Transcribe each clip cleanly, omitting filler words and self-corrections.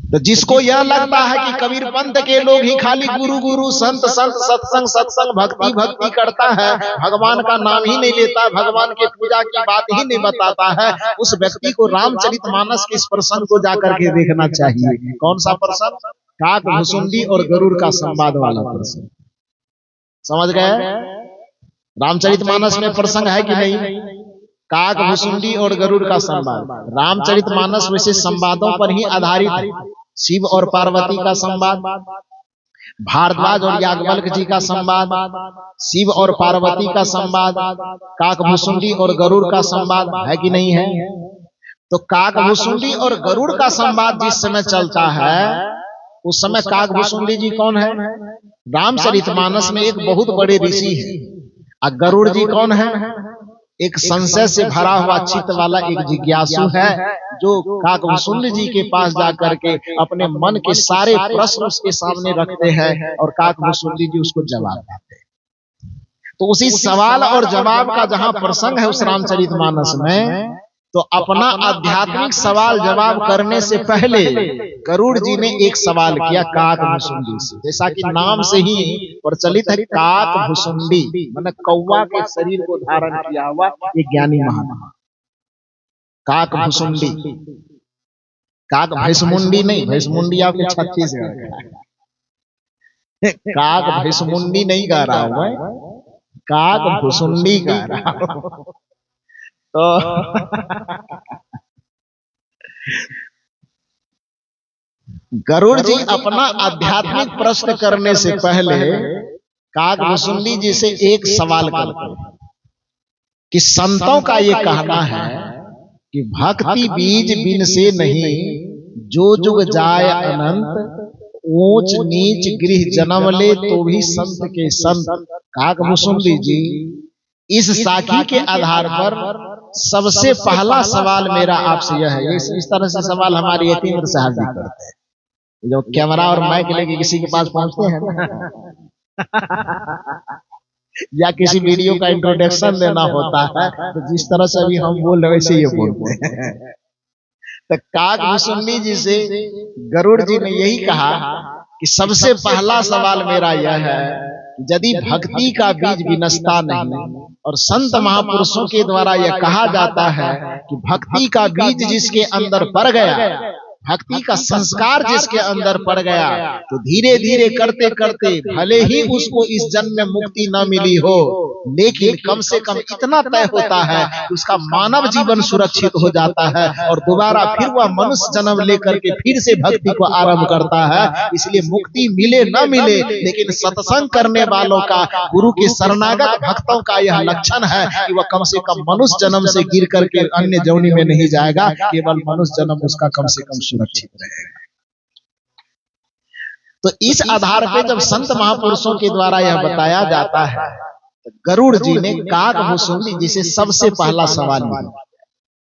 तो जिसको यह लगता है कि कबीर पंथ के लोग ही खाली गुरु गुरु संत संत सत्संग सत्संग भक्ति भक्ति करता है, भगवान का नाम ही नहीं लेता, भगवान के पूजा की बात ही नहीं बताता है, उस व्यक्ति को रामचरितमानस के इस प्रसंग को जाकर के देखना चाहिए। कौन सा प्रसंग? काक भुसुंडी और गरुड़ का संवाद वाला प्रसंग। समझ गए? रामचरितमानस में प्रसंग है कि नहीं? काक भुसुंडी और गरुड़ का संवाद। रामचरितमानस वैसे संवादों पर ही आधारित है। शिव और पार्वती का संवाद, भारद्वाज और याज्ञवल्क्य जी का संवाद, शिव और पार्वती का संवाद, काक भुसुंडी और गरुड़ का संवाद है कि नहीं है? तो काक भुसुंडी और गरुड़ का संवाद जिस समय चलता है उस समय काक भुसुंडी जी कौन है? रामचरितमानस में एक बहुत बड़े ऋषि है। और गरुड़ जी कौन है? एक संशय से भरा हुआ चित्त वाला एक जिज्ञासु है, जो काक भुसुंडी जी के पास जाकर के अपने मन के सारे प्रश्न उसके सामने रखते हैं और काक भुसुंडी जी उसको जवाब देते हैं। तो उसी सवाल और जवाब का जहां प्रसंग है उस रामचरितमानस में, तो अपना आध्यात्मिक सवाल जवाब करने से पहले गरुड़ जी ने एक सवाल किया काक भुसुंडी से। जैसा कि नाम से ही प्रचलित है, काक भुसुंडी मतलब कौवा के शरीर को धारण किया हुआ एक ज्ञानी महात्मा। काक भुसुंडी, काक भैंसमुंडी नहीं, भैंसमुंडी आपके छत्तीसगढ़ का, काक भैंसमुंडी नहीं गा रहा हूं मैं, काक भुसुंडी गा रहा हूं। तो गरुड़ जी अपना आध्यात्मिक प्रश्न करने से पहले काक भुसुंडी जी से एक सवाल करते हैं कि संतों का ये कहना है कि भक्ति बीज बिन से नहीं, जो जुग जाय अनंत, ऊंच नीच गृह जन्म ले तो भी संत के संत। काक भुसुंडी जी, इस साखी के आधार पर सबसे पहला सवाल मेरा आपसे यह है, इस तरह से सवाल हमारे यतीन्द्र साहब भी करते हैं, जो कैमरा और माइक लेके किसी के पास पहुंचते हैं ना या किसी वीडियो का इंट्रोडक्शन देना होता है, तो जिस तरह से अभी हम बोल रहे वैसे ही बोलते हैं। तो काक भुसुंडी जी से गरुड़ जी ने यही कहा कि सबसे पहला सवाल मेरा यह है, यदि भक्ति का बीज विनसता नहीं, और संत महापुरुषों के द्वारा यह कहा जाता है कि भक्ति का बीज जिसके अंदर पड़ गया, भक्ति का संस्कार जिसके अंदर पड़ गया, तो धीरे धीरे करते करते भले ही उसको इस जन्म में मुक्ति न मिली हो, लेकिन कम से कम इतना तय होता है कि उसका मानव जीवन सुरक्षित हो जाता है और दोबारा फिर वह मनुष्य जन्म लेकर के फिर से भक्ति को आरंभ करता है। इसलिए मुक्ति मिले न मिले, लेकिन सत्संग करने वालों का, गुरु के शरणागत भक्तों का यह लक्षण है कि वह कम से कम मनुष्य जन्म से गिर करके अन्य जोनि में नहीं जाएगा, केवल मनुष्य जन्म उसका कम से कम सुरक्षित रहेगा। तो इस आधार पर जब संत महापुरुषों के द्वारा यह बताया जाता है, तो गरुड़ जी ने काक भुसुंडी जी से सबसे पहला सवाल किया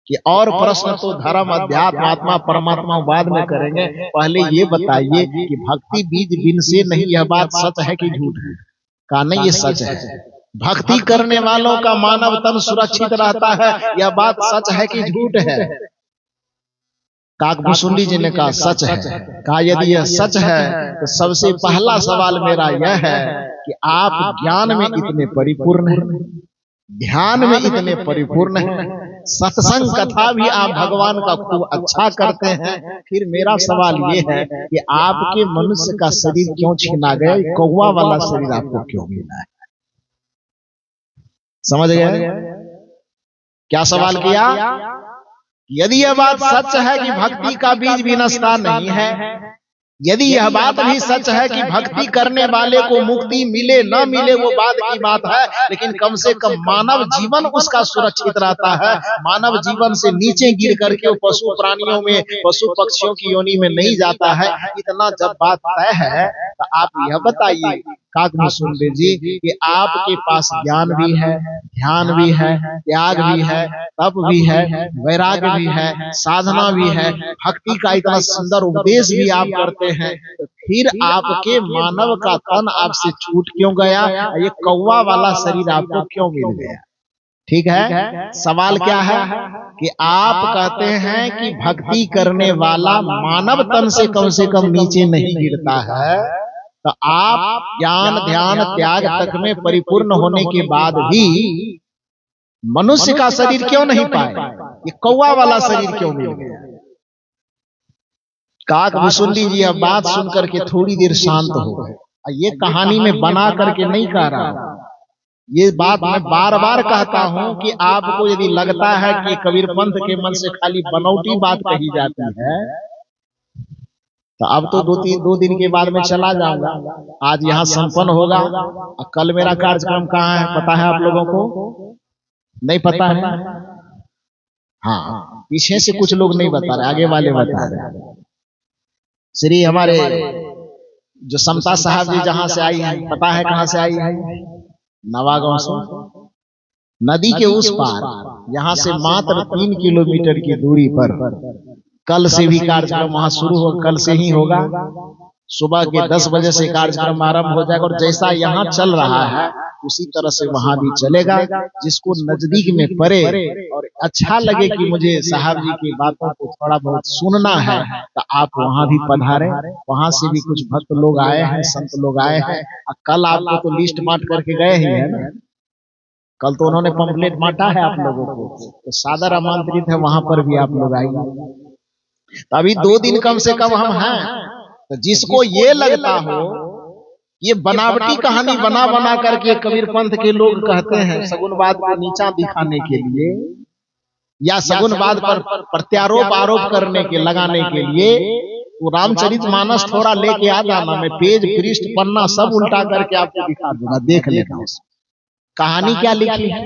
कि और प्रश्न तो धर्म अध्यात्म आत्मा परमात्मा बाद में करेंगे, पहले ये बताइए कि भक्ति बीज बिन से नहीं, यह बात सच है कि झूठ है? कहा नहीं, ये सच है। भक्ति करने वालों का मानव तन सुरक्षित रहता है, यह बात सच है कि झूठ है? काक भुसुंडी जी ने कहा सच है। कहा यदि यह सच है तो सबसे पहला सवाल मेरा यह है कि आप ज्ञान में इतने परिपूर्ण हैं, ध्यान में इतने परिपूर्ण हैं, सत्संग कथा भी आप भगवान का खूब अच्छा करते हैं, फिर मेरा सवाल ये है कि आपके मनुष्य का शरीर क्यों छीना गया, कौवा वाला शरीर आपको क्यों मिला है? समझ गए क्या सवाल किया? यदि यह बात सच है कि भक्ति का बीज विनसता नहीं है, यदि यह बात भी सच है कि भक्ति करने वाले को मुक्ति मिले न मिले वो बाद की बात है, लेकिन कम से कम मानव जीवन उसका सुरक्षित रहता है, मानव जीवन से नीचे गिर करके वो पशु प्राणियों में, पशु पक्षियों की योनि में नहीं जाता है, इतना जब बात तय है तो आप यह बताइए काक भुसुंडी जी कि आपके पास ज्ञान भी है, ध्यान भी है, त्याग भी है, तप भी है, वैराग्य भी है, साधना भी है, भक्ति का इतना सुंदर उपदेश भी आप करते हैं, तो फिर आपके मानव का तन आपसे छूट क्यों गया? ये कौवा वाला शरीर आपको क्यों मिल गया? ठीक है। सवाल क्या है कि आप कहते हैं कि भक्ति करने वाला मानव तन से कम नीचे नहीं गिरता है, तो आप ज्ञान ध्यान त्याग तक में परिपूर्ण होने के बाद भी मनुष्य का शरीर क्यों नहीं पाए? ये कौवा वाला शरीर क्यों मिल गया? काक भुसुंडी जी अब बात सुनकर के थोड़ी देर शांत हो गए। ये कहानी में बना करके नहीं कह रहा, ये बात मैं बार बार कहता हूं कि आपको यदि लगता है कि कबीर पंथ के मन से खाली बनौटी बात कही जाती है, तो अब तो दो दिन के बाद में चला जाऊंगा। आज यहाँ संपन्न होगा, कल मेरा कार्यक्रम कहाँ है पता है आप लोगों को? नहीं पता है? हाँ, पीछे से कुछ लोग नहीं बता रहे, आगे वाले बता रहे। श्री हमारे जो समता साहब जी जहां से आई है, पता है कहां से आई है? नवागांव से। नदी के उस पार, यहाँ से मात्र 3 किलोमीटर की दूरी पर कल से भी कार्यक्रम वहां शुरू हो, कल से ही होगा। सुबह के 10 बजे से कार्यक्रम आरंभ हो जाएगा और जैसा यहाँ चल रहा है उसी तरह से वहां भी चलेगा। जिसको नजदीक में पड़े और अच्छा लगे कि मुझे साहब जी की बातों को थोड़ा बहुत सुनना है, तो आप वहां भी पधारे। वहां से भी कुछ भक्त लोग आए हैं, संत लोग आए हैं। कल आपको तो लिस्ट बांट करके गए ही है ना, कल तो उन्होंने पंपलेट बांटा है आप लोगों को, तो सादर आमंत्रित है, वहां पर भी आप लोग आएंगे। तो अभी 2 दिन कम से कम हम हैं। तो जिसको ये लगता हो ये बनावटी कहानी बना बना करके कबीर पंथ के लोग कहते हैं सगुनवाद को नीचा दिखाने के लिए या सगुनवाद पर प्रत्यारोप आरोप करने के लगाने के लिए, तो रामचरितमानस थोड़ा लेके आ जाना, मैं पेज पृष्ठ पन्ना सब उल्टा करके आपको दिखा दूंगा, देख लेना कहानी क्या लिखी है।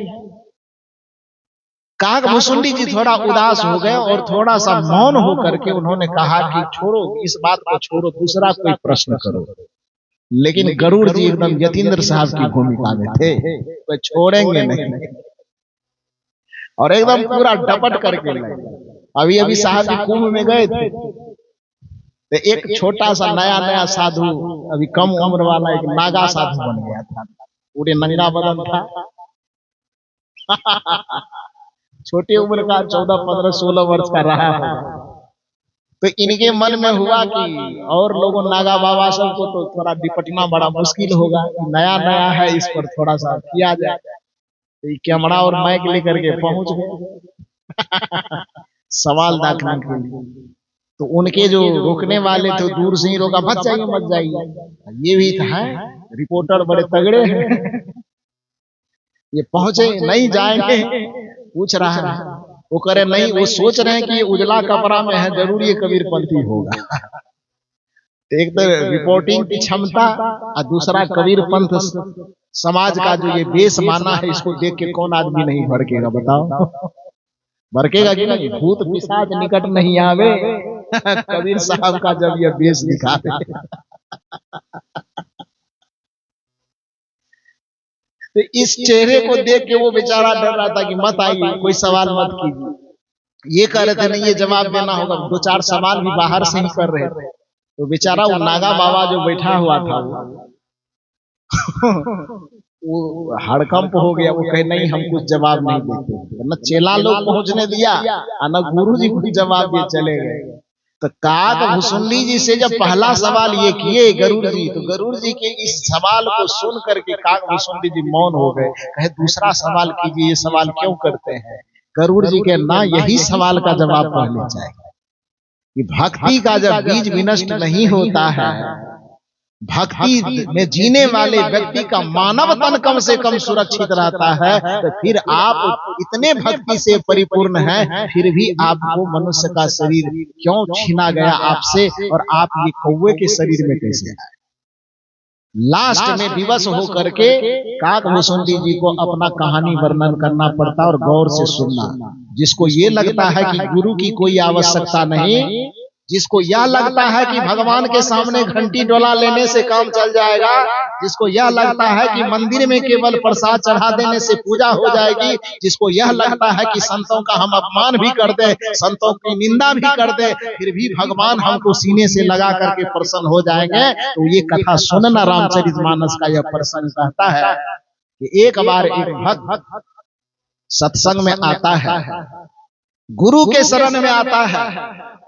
काक भुसुंडी जी थोड़ा उदास हो गए और थोड़ा सा मौन होकर के उन्होंने कहा कि छोड़ो इस बात को, छोड़ो, दूसरा कोई प्रश्न करो। लेकिन गरुड़ जी एकदम यतीन्द्र साहब की भूमिका में थे, कोई छोड़ेंगे नहीं और एकदम पूरा डपट करके लगे। अभी अभी साहब जी कुंभ में गए थे, तो एक छोटा सा नया साधु, अभी कम उम्र वाला एक नागा साधु बन गया था, पूरे नंगा बदन था छोटे उम्र का 14, 15, 16 वर्ष का रहा है। तो इनके मन में हुआ कि और लोगों नागा बाबा सबको तो थोड़ा निपटना बड़ा मुश्किल होगा, नया नया है, इस पर थोड़ा सा किया जाए। तो कैमरा और माइक लेकर के पहुंच गए सवाल दाखने के लिए। तो उनके जो रोकने वाले थे दूर से ही रोका, मत जाइए मत जाइए। ये भी था रिपोर्टर बड़े तगड़े हैं ये पहुंचे, नहीं जाएंगे, पूछ रहा है, वो करे नहीं, वो सोच रहे हैं कि ये उजला कपड़ा में है, जरूर ये कबीरपंथी होगा एक तो रिपोर्टिंग की क्षमता और दूसरा कबीरपंथ समाज का जो ये बेस माना है, इसको देख के कौन आदमी नहीं भड़केगा बताओ? भड़केगा कि नहीं? भूत पिशाच निकट नहीं आवे कबीर साहब का जब ये बेस दिखा दे तो इस चेहरे को देख के वो बेचारा डर रहा था कि मत आइए, कोई सवाल मत कीजिए। ये कह रहे थे नहीं ये जवाब देना होगा, 2-4 सवाल भी बाहर से ही कर रहे थे। तो बेचारा वो नागा बाबा जो बैठा हुआ था वो हड़कंप हो गया। वो कहे नहीं हम कुछ जवाब नहीं देते, न चेला लोग पहुंचने दिया न गुरु जी कुछ जवाब दिए, चले गए। तो काक भुसुंडी जी से जब पहला सवाल ये किए गरुड़ जी, तो गरुड़ जी के इस सवाल को सुन करके काक भुसुंडी जी मौन हो गए। कहे दूसरा सवाल कीजिए, ये सवाल क्यों करते हैं? गरुड़ जी के ना यही सवाल का जवाब पहले चाहिए कि भक्ति का जब बीज विनष्ट नहीं होता है, भक्ति में जीने वाले व्यक्ति का मानव तन कम से कम सुरक्षित रहता है, तो फिर आप इतने भक्ति से परिपूर्ण हैं, फिर भी आपको मनुष्य का शरीर क्यों छीना गया आपसे, और आप ये कौवे के शरीर में कैसे आए? लास्ट में विवश होकर के काक भुसुंडी जी को अपना कहानी वर्णन करना पड़ता और गौर से सुनना। जिसको ये लगता है कि गुरु की कोई आवश्यकता नहीं, जिसको यह लगता है कि भगवान के सामने घंटी डोला लेने से काम चल जाएगा, जिसको यह लगता है कि मंदिर में केवल प्रसाद चढ़ा देने से पूजा हो जाएगी, जिसको यह लगता है कि संतों का हम अपमान भी कर दे, संतों की निंदा भी कर दे, फिर भी भगवान हमको सीने से लगा करके प्रसन्न हो जाएंगे, तो ये कथा सुनना। रामचरितमानस का यह प्रसंग कहता है कि एक बार एक भक्त सत्संग में आता है, गुरु के शरण में आता है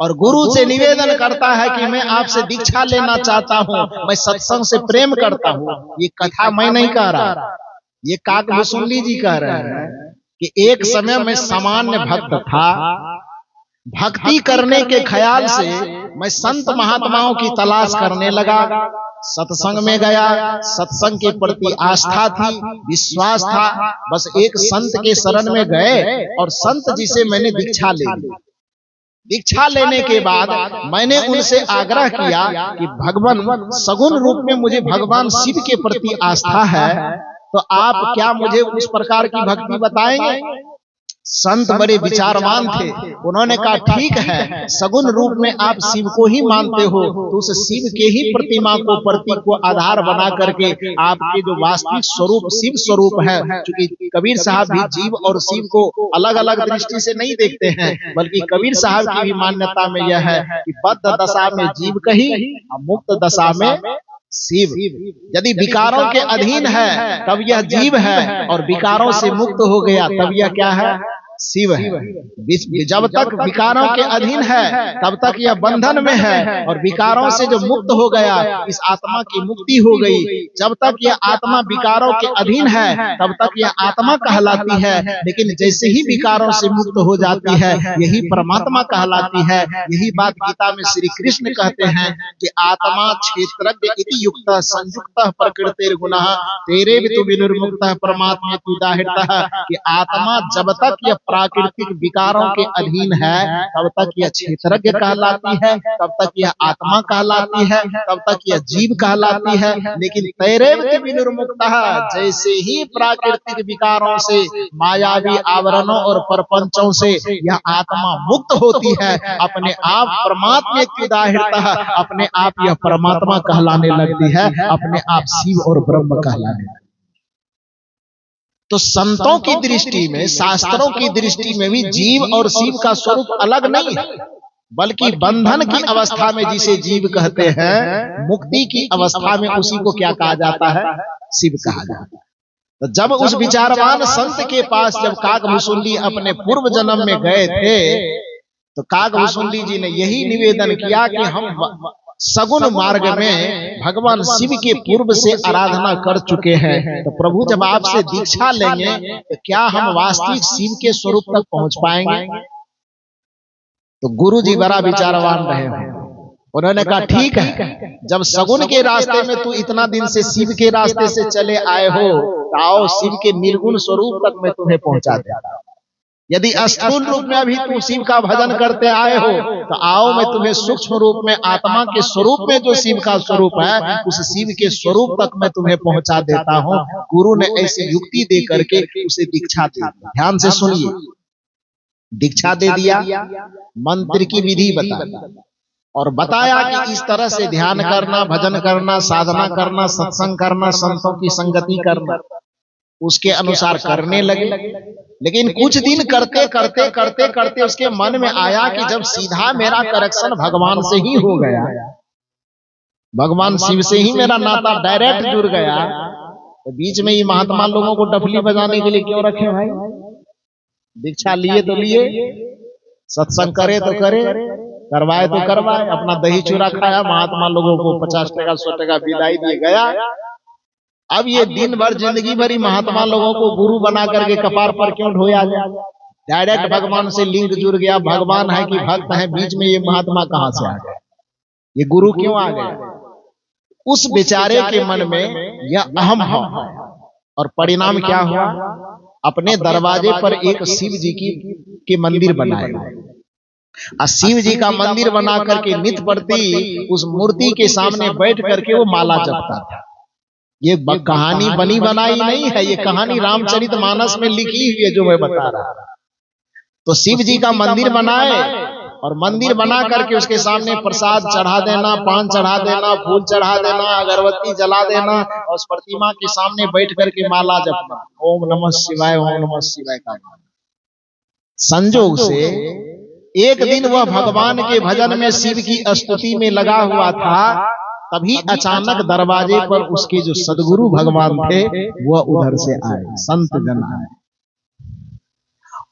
और गुरु से निवेदन करता है कि मैं आपसे दीक्षा लेना चाहता हूं, मैं सत्संग से प्रेम करता हूं। ये कथा मैं नहीं कह रहा, ये काकभूसुंडी जी कह रहे हैं कि एक समय में सामान्य भक्त था, भक्ति करने के ख्याल से मैं संत महात्माओं की तलाश करने लगा, सत्संग में गया, सत्संग के प्रति आस्था थी, विश्वास था, बस एक संत के शरण में गए और संत जी से मैंने दीक्षा ले ली। दीक्षा लेने के बाद मैंने उनसे आग्रह किया कि भगवान सगुण रूप में मुझे भगवान शिव के प्रति आस्था है, तो आप क्या मुझे उस प्रकार की भक्ति बताएंगे? संत बड़े विचारवान थे, उन्होंने कहा ठीक है, सगुण रूप में आप शिव को ही मानते हो तो उस शिव के ही प्रतिमा को, प्रतीक को आधार बना करके आपके जो वास्तविक स्वरूप शिव स्वरूप है, क्योंकि कबीर साहब भी जीव और शिव को अलग अलग दृष्टि से नहीं देखते हैं, बल्कि कबीर साहब की भी मान्यता में यह है कि बद्ध दशा में जीव कही, मुक्त दशा में शिव। यदि विकारों के अधीन है तब यह जीव है, और विकारों से मुक्त हो गया तब यह क्या है? शिव है। जब तक विकारों के अधीन है तब तक यह बंधन में है, और विकारों से जो मुक्त हो गया, इस आत्मा की मुक्ति हो गई। जब तक यह आत्मा विकारों के अधीन है तब तक यह आत्मा कहलाती है, लेकिन जैसे ही विकारों से मुक्त हो जाती है यही परमात्मा कहलाती है। यही बात गीता में श्री कृष्ण कहते हैं कि आत्मा क्षेत्रज्ञ इति युक्त संयुक्त प्रकृतिर गुणः तेरे भी तु विनिर्मुक्तः परमात्मे तु दाहितः, कि आत्मा जब तक यह प्राकृतिक विकारों के अधीन है तब तक यह क्षेत्रज्ञ कहलाती है, तब तक यह आत्मा कहलाती है, तब तक यह जीव कहलाती है। लेकिन तैरेव विनिर्मुक्तः, जैसे ही प्राकृतिक विकारों से, मायावी आवरणों और परपंचों से यह आत्मा मुक्त होती है, अपने आप परमात्मे तुदाहितः, अपने आप यह परमात्मा कहलाने लगती है, अपने आप शिव और ब्रह्म कहलाने लगती है। तो संतों की दृष्टि में, शास्त्रों की दृष्टि में भी जीव और शिव का स्वरूप अलग नहीं है, बल्कि बंधन की अवस्था में जिसे जीव कहते हैं, मुक्ति की अवस्था में उसी को क्या कहा जाता है? शिव कहा जाता है। तो जब उस विचारवान संत के पास जब काकभूसुंडी अपने पूर्व जन्म में गए थे, तो काकभूसुंडी जी ने यही निवेदन किया कि हम सगुण मार्ग में भगवान शिव के पूर्व से आराधना कर चुके हैं, तो प्रभु जब आपसे दीक्षा लेंगे तो क्या हम वास्तविक शिव के स्वरूप तक पहुंच पाएंगे? तो गुरु जी बड़ा विचारवान रहे हैं, उन्होंने कहा ठीक है, जब सगुण के रास्ते में तू इतना दिन से शिव के रास्ते से चले आए हो, तो आओ शिव के निर्गुण स्वरूप तक मैं तुम्हें पहुंचा देता हूं। यदि स्थूल रूप में अभी तुम शिव का भजन करते आए हो, तो आओ मैं तुम्हें सूक्ष्म रूप में, आत्मा के स्वरूप में जो शिव का स्वरूप है, उस शिव के स्वरूप तक मैं तुम्हें पहुंचा देता हूं। गुरु ने ऐसी युक्ति दे करके उसे दीक्षा दी। ध्यान से सुनिए, दीक्षा दे दिया, मंत्र की विधि बता और बताया कि इस तरह से ध्यान करना, भजन करना, साधना करना, सत्संग करना, संतों की संगति करना। उसके अनुसार करने लगे, लेकिन कुछ दिन करते करते करते करते उसके मन में आया कि जब सीधा मेरा कनेक्शन भगवान से ही हो गया, भगवान शिव से ही मेरा नाता डायरेक्ट जुड़ गया, तो बीच में ये महात्मा लोगों को डफली बजाने के लिए क्यों रखे भाई? दीक्षा लिए तो लिए, सत्संग करे तो करे, करवाए तो करवाए, अपना दही चूरा खाया, महात्मा लोगों को 50 टका 100 टका विदाई दिए गया। अब ये दिन भर जिंदगी भरी महात्मा लोगों को गुरु बना करके कपार पर क्यों ढोया जाए? डायरेक्ट भगवान से लिंक जुड़ गया, भगवान है कि भक्त है, बीच में ये महात्मा कहां से आ गए? ये गुरु क्यों आ गया? उस बेचारे के मन में यह अहम भाव, और परिणाम क्या हुआ? अपने दरवाजे पर एक शिव जी की मंदिर बनाया। शिव जी का मंदिर बना करके नित्य प्रति उस मूर्ति के सामने बैठ करके वो माला जपता था। ये कहानी बनी बनाई नहीं है, ये कहानी रामचरितमानस में लिखी हुई है जो मैं बता रहा। तो शिव जी का मंदिर बनाए और मंदिर बना करके उसके सामने प्रसाद चढ़ा देना, पान चढ़ा देना, फूल चढ़ा देना, अगरबत्ती जला देना, और उस प्रतिमा के सामने बैठ करके माला जपना, ओम नमः शिवाय, ओम नमः शिवाय का। संजोग से एक दिन वह भगवान के भजन में, शिव की स्तुति में लगा हुआ था, तभी अचानक दरवाजे पर उसके जो सदगुरु भगवान थे वह उधर से आए, संत जन आए।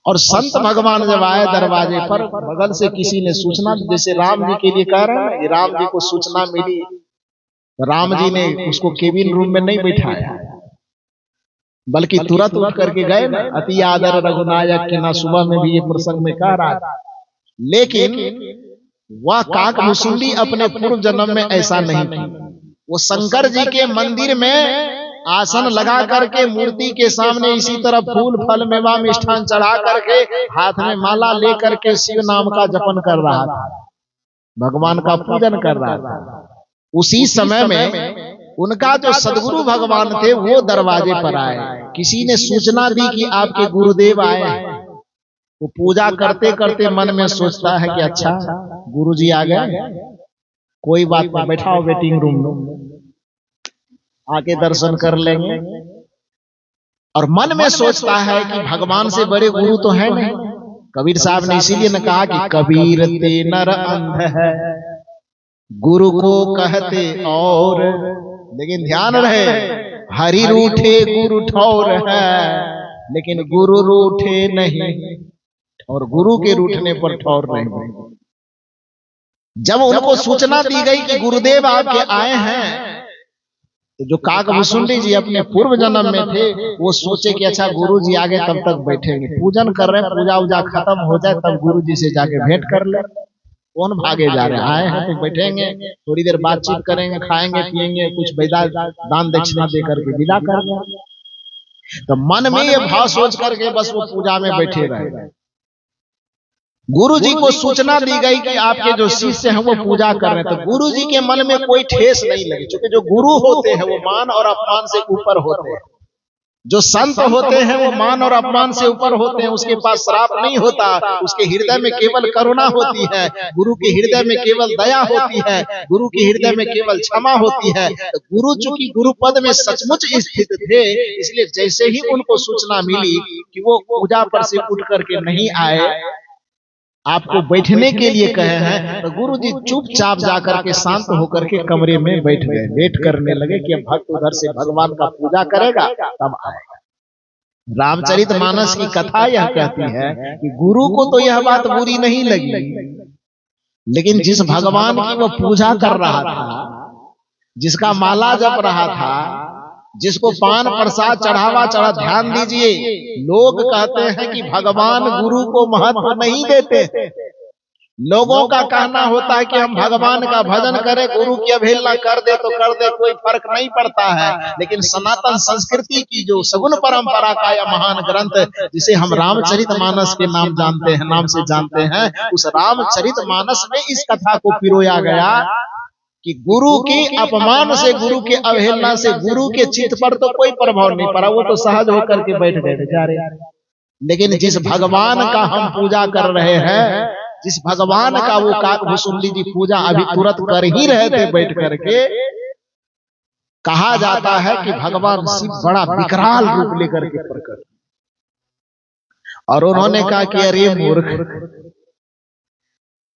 और संत भगवान जब आए दरवाजे पर, बगल से किसी ने सूचना, जैसे राम जी के लिए कह रहे हैं, राम जी को सूचना मिली, राम जी ने उसको केबिन रूम में नहीं बैठाया, बल्कि तुरंत उठ करके गए ना, अति आदर रघुनायक के ना, सुबह में भी ये प्रसंग में कह रहा था। लेकिन वह काकभूषुंडी अपने पूर्व जन्म में ऐसा नहीं की। वो शंकर जी के मंदिर में आसन लगा करके मूर्ति के सामने इसी तरह फूल फल मेवा मिष्ठान चढ़ा करके हाथ में माला ले करके शिव नाम का जपन कर रहा था, भगवान का पूजन कर रहा था। उसी समय में उनका जो सदगुरु भगवान थे वो दरवाजे पर आए। किसी ने सूचना दी कि आपके गुरुदेव आए हैं। वो पूजा करते करते मन में सोचता है कि अच्छा गुरुजी आ गए, कोई बात नहीं, बैठाओ वेटिंग रूम में, आके दर्शन कर लेंगे। और मन में सोचता है कि भगवान से बड़े गुरु तो है नहीं। कबीर साहब ने इसीलिए न कहा कि कबीर ते नर अंध है, गुरु को कहते और। लेकिन ध्यान रहे, हरि रूठे गुरु ठौर है, लेकिन गुरु रूठे नहीं, और गुरु के रूठने पर ठौर नहीं। जब उनको सूचना दी गई कि गुरुदेव आपके आए हैं, तो जो काकभूषुंडी जी अपने पूर्व जन्म में थे, वो सोचे कि अच्छा गुरु जी आगे तब तक बैठेंगे, पूजन कर रहे हैं, पूजा उजा खत्म हो जाए तब गुरु जी से जाके भेंट कर ले। कौन भागे जा रहे हैं, आए हैं तो बैठेंगे, थोड़ी देर बातचीत करेंगे, खाएंगे पिएंगे, कुछ पैदा दान दक्षिणा दे करके विदा कर लेंगे। तो मन में ये भाव सोच करके बस वो पूजा में बैठे रहे। गुरु जी को सूचना दी गई कि आपके जो शिष्य हैं वो पूजा कर रहे हैं। तो गुरु जी के मन में कोई ठेस नहीं लगी, क्योंकि जो गुरु होते हैं वो मान और अपमान से ऊपर होते हैं। जो संत होते हैं वो मान और अपमान से ऊपर होते हैं। उसके पास श्राप नहीं होता, उसके हृदय में केवल करुणा होती है, गुरु के हृदय में केवल दया होती है, गुरु के हृदय में केवल क्षमा होती है। तो गुरु चूंकि गुरु पद में सचमुच स्थित थे, इसलिए जैसे ही उनको सूचना मिली कि वो पूजा पर से उठ करके नहीं आए, आपको बैठने के लिए कहे हैं, तो गुरु जी चुपचाप जाकर के शांत होकर के कमरे में बैठ गए। वेट करने लगे कि अब भक्त उधर से भगवान का पूजा करेगा तब आएगा। रामचरितमानस की कथा यह कहती है कि गुरु को तो यह बात बुरी नहीं लगी, लेकिन जिस भगवान की वो पूजा कर रहा था, जिसका माला जप रहा था, जिसको पान प्रसाद चढ़ावा चढ़ा, ध्यान दीजिए, लोग कहते हैं कि भगवान गुरु को महत्व नहीं देते। लोगों का कहना होता है कि हम भगवान का भजन करें, गुरु की अवहेलना कर दे तो कर दे, कोई फर्क नहीं पड़ता है। लेकिन सनातन संस्कृति की जो सगुण परंपरा का यह महान ग्रंथ, जिसे हम रामचरितमानस के नाम से जानते हैं, उस रामचरितमानस में इस कथा को पिरोया गया कि गुरु के अपमान से, गुरु के अवहेलना से, गुरु के चित्त पर तो कोई प्रभाव नहीं पड़ा, वो तो सहज होकर के बैठ गए बेचारे। लेकिन जिस भगवान का हम पूजा कर रहे हैं, जिस भगवान का वो काकभूषुंडी जी पूजा अभी तुरंत कर ही रहे थे बैठ करके, कहा जाता है कि भगवान शिव बड़ा विकराल रूप लेकर के प्रकट, और उन्होंने कहा कि अरे मूर्ख,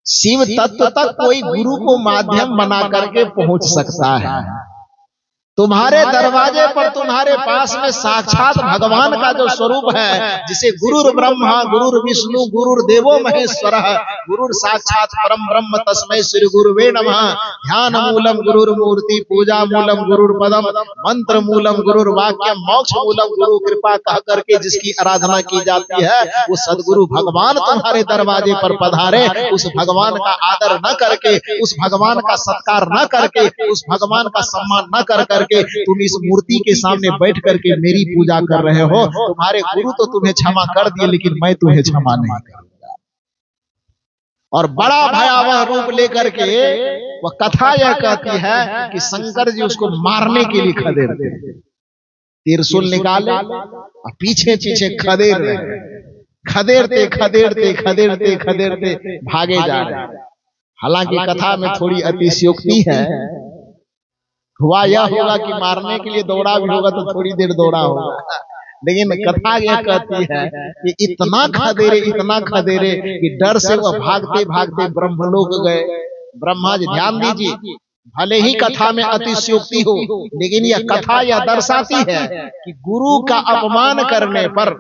शिव तत्व तक कोई गुरु को माध्यम बना करके पहुंच सकता है। तुम्हारे दरवाजे पर, तुम्हारे पास में साक्षात भगवान का जो स्वरूप है, जिसे गुरुर ब्रह्मा गुरुर विष्णु गुरुर देवो महेश्वर, गुरुर साक्षात परम ब्रह्म तस्मै श्री गुरुवे नमः, ध्यान मूलम गुरुर मूर्ति, पूजा मूलम गुरुर पदम, मंत्र मूलम गुरुर वाक्यम, मोक्ष मूलम गुरु कृपा कह करके जिसकी आराधना की जाती है, वो सदगुरु भगवान तुम्हारे दरवाजे पर पधारे। उस भगवान का आदर न करके, उस भगवान का सत्कार न करके, उस भगवान का सम्मान न कर करके तुम इस मूर्ति के सामने बैठ करके मेरी पूजा कर रहे हो। तुम्हारे गुरु तो तुम्हें क्षमा कर दिए, लेकिन मैं तुम्हें क्षमा नहीं करूंगा। और बड़ा भयावह रूप लेकर के वह कथा यह कहती है कि शंकर जी उसको मारने के लिए खदेड़ते, त्रिशूल निकाले और पीछे पीछे खदेड़ते खदेड़ते खदेड़ते खदेड़ते भागे जा रहे। हालांकि कथा में थोड़ी अतिशयोक्ति है। हुआ यह होगा कि मारने के लिए दौड़ा भी होगा तो थोड़ी देर दौड़ा होगा, लेकिन कथा यह कहती है कि इतना खदेरे कि डर से वह भागते भागते ब्रह्मलोक गए। ब्रह्मा जी, ध्यान दीजिए, भले ही कथा में अतिशयोक्ति हो, लेकिन यह कथा यह दर्शाती है कि गुरु का अपमान करने पर,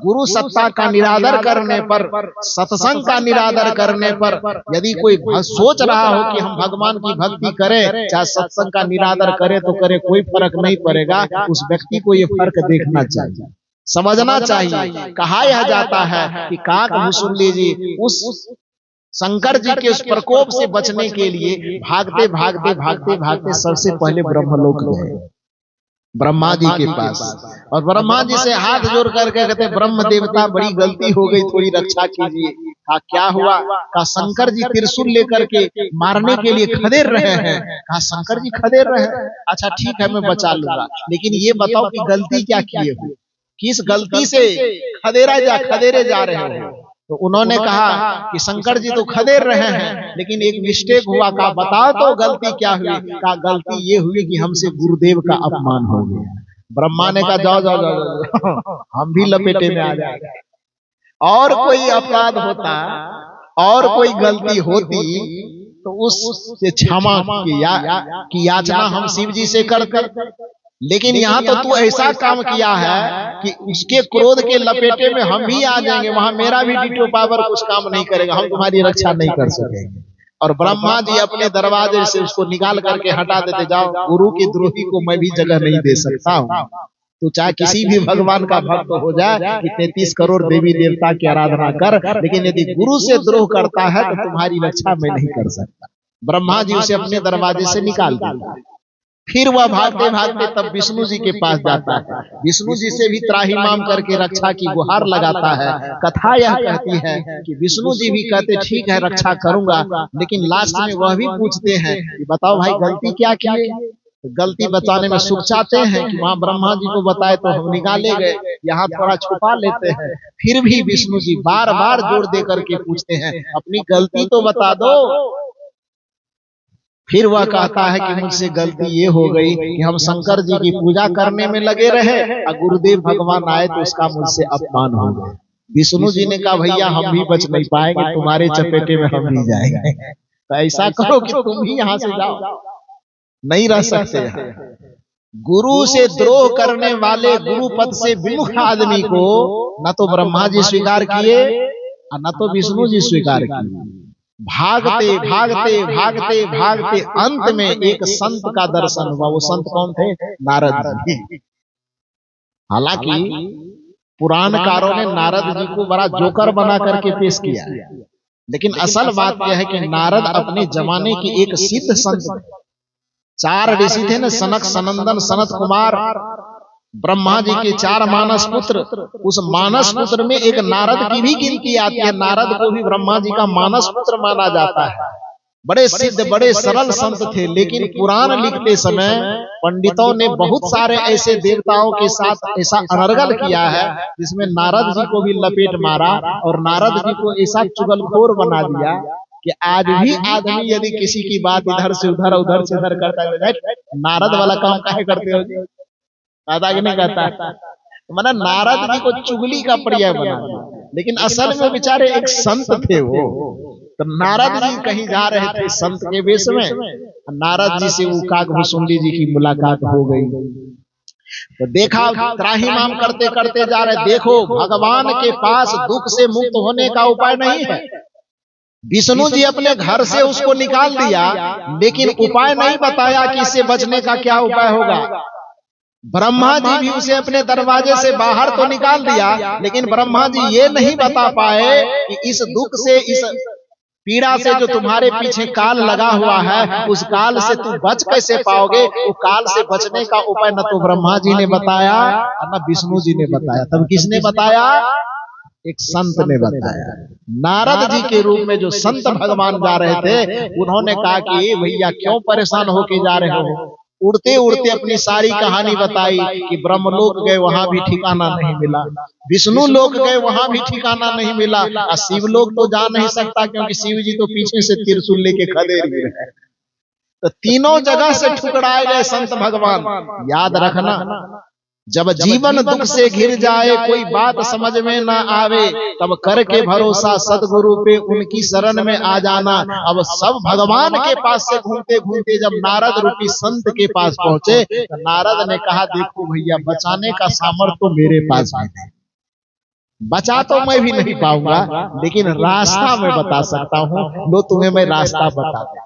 गुरु सत्ता का निरादर करने पर, सत्संग का निरादर करने पर यदि कोई सोच रहा हो कि हम भगवान की भक्ति करें, चाहे सत्संग का निरादर करे तो करे, कोई फर्क नहीं पड़ेगा। उस व्यक्ति को ये फर्क देखना चाहिए, समझना चाहिए। कहा यह जाता है कि काक भुसुंडी जी उस शंकर जी के उस प्रकोप से बचने के लिए भागते भागते भागते भागते सबसे पहले ब्रह्मलोक गए, ब्रह्मा जी के पास। और ब्रह्मा जी से हाथ जोड़ करके कहते, ब्रह्म देवता बड़ी गलती हो गई, थोड़ी रक्षा कीजिए। कहा क्या हुआ? कहा शंकर जी त्रिशूल लेकर के मारने के लिए खदेड़ रहे हैं। कहा शंकर जी खदेड़ रहे हैं? अच्छा ठीक है, मैं बचा लूंगा, लेकिन ये बताओ कि गलती क्या किए हो, किस गलती से खदेरे जा रहे हो? तो उन्होंने कहा कि शंकर जी तो खदेड़ रहे हैं, लेकिन एक मिस्टेक हुआ। कहा बताओ तो गलती क्या हुई? कहा गलती ये हुई कि हमसे गुरुदेव का अपमान हो गया। ब्रह्मा ने कहा जाओ जाओ जाओ, हम भी लपेटे में आ जाएंगे। और कोई अपराध होता और कोई गलती होती तो उससे क्षमा की याचना हम शिव जी से करते, लेकिन यहाँ तो तू ऐसा काम किया है कि उसके क्रोध के लपेटे में हम भी आ जाएंगे, वहां मेरा भी डिटो पावर कुछ काम नहीं करेगा, हम तुम्हारी रक्षा नहीं कर सकेंगे। और ब्रह्मा जी अपने दरवाजे से उसको निकाल करके हटा देते, जाओ, गुरु के द्रोही को मैं भी जगह नहीं दे सकता हूँ। तो चाहे किसी भी भगवान का भक्त हो जाए कि 33 करोड़ देवी देवता की आराधना कर, लेकिन यदि गुरु से द्रोह करता है तो तुम्हारी रक्षा मैं नहीं कर सकता। ब्रह्मा जी उसे अपने दरवाजे से निकाल देता है। फिर वह भागते भागते तब विष्णु जी के पास जाता है, विष्णु जी से भी त्राहिमाम करके रक्षा की गुहार लगाता है। कथा यह कहती है कि विष्णु जी भी कहते ठीक है रक्षा करूंगा, लेकिन लास्ट में वह भी पूछते हैं कि बताओ भाई गलती क्या की? गलती बताने में सुख चाहते हैं कि वहां ब्रह्मा जी को बताए तो हम निकाले गए, यहाँ थोड़ा छुपा लेते हैं। फिर भी विष्णु जी बार बार जोर दे करके पूछते हैं अपनी गलती तो बता दो। फिर वह कहता है कि मुझसे गलती ये हो गई कि हम शंकर जी की पूजा करने में लगे रहे और गुरुदेव भगवान आए तो उसका मुझसे अपमान हो गया। विष्णु जी ने कहा भैया हम भी बच नहीं पाएंगे, तुम्हारे चपेटे में हम भी जाएंगे, तो ऐसा करो कि तुम भी यहाँ से जाओ, नहीं रह सकते। गुरु से द्रोह करने वाले, गुरु पद से विमुख आदमी को न तो ब्रह्मा जी स्वीकार किए और न तो विष्णु जी स्वीकार किए। भागते भागते भागते भागते अंत में एक संत का दर्शन हुआ। वो संत कौन थे? नारद जी। हालांकि पुराणकारों ने नारद जी को बड़ा जोकर बना करके पेश किया, लेकिन असल बात यह है कि नारद अपने जमाने की एक सिद्ध संत थे। 4 ऋषि थे न, सनक, सनंदन, सनत कुमार, ब्रह्मा जी के 4 मानस पुत्र। उस मानस पुत्र में एक नारद की भी गिनती आती है। नारद को भी ब्रह्मा जी का मानस पुत्र माना जाता है। बड़े सिद्ध, बड़े सरल संत थे, लेकिन पुराण लिखते समय पंडितों ने बहुत सारे ऐसे देवताओं के साथ ऐसा अनर्गल किया है जिसमें नारद जी को भी लपेट मारा और नारद जी को ऐसा चुगलखोर बना दिया कि आज भी आदमी यदि किसी की बात इधर से उधर, उधर से इधर करता है, नारद वाला काम काहे करते हो? कहता कि नहीं कहता? मतलब नारद जी को चुगली का पर्याय बना दिया, लेकिन असल में बेचारे एक संत थे वो। तो नारद जी कहीं जा रहे थे संत के वेश में, नारद जी से वो काकभुसुंडी जी की मुलाकात हो गई। तो देखा त्राहिमाम करते करते जा रहे, देखो भगवान के पास दुख से मुक्त होने का उपाय नहीं है। विष्णु जी अपने घर से उसको निकाल दिया, लेकिन उपाय नहीं बताया कि इससे बचने का क्या उपाय होगा। ब्रह्मा जी भी उसे अपने दरवाजे से बाहर तो निकाल दिया, लेकिन ब्रह्मा जी ये नहीं बता पाए कि इस दुख से, इस पीड़ा से जो तुम्हारे पीछे काल लगा हुआ है, उस काल से तुम बच कैसे पाओगे। वो काल से बचने का उपाय न तो ब्रह्मा जी ने बताया और न विष्णु जी ने बताया। तब किसने बताया? एक संत ने बताया। नारद जी के रूप में जो संत भगवान जा रहे थे, उन्होंने कहा कि भैया क्यों परेशान होके जा रहे हो? उड़ते उड़ते अपनी सारी कहानी बताई कि ब्रह्मलोक गए, वहां भी ठिकाना नहीं मिला, विष्णु लोक गए, वहां भी ठिकाना नहीं मिला, और शिव लोक तो जा नहीं सकता क्योंकि शिव जी तो पीछे से त्रिशूल लेके खड़े रहे। तो तीनों जगह से ठुकराए गए संत भगवान। याद रखना, जब जीवन दुख से घिर जाए, कोई बात समझ में ना आवे, तब करके भरोसा सदगुरु पे उनकी शरण में आ जाना। अब सब भगवान के पास से घूमते घूमते जब नारद रूपी संत के पास पहुंचे, तो नारद ने कहा, देखो भैया, बचाने का सामर्थ्य तो मेरे पास है, बचा तो मैं भी नहीं पाऊंगा, लेकिन रास्ता मैं बता सकता हूं। लो तुम्हें मैं रास्ता बता देता।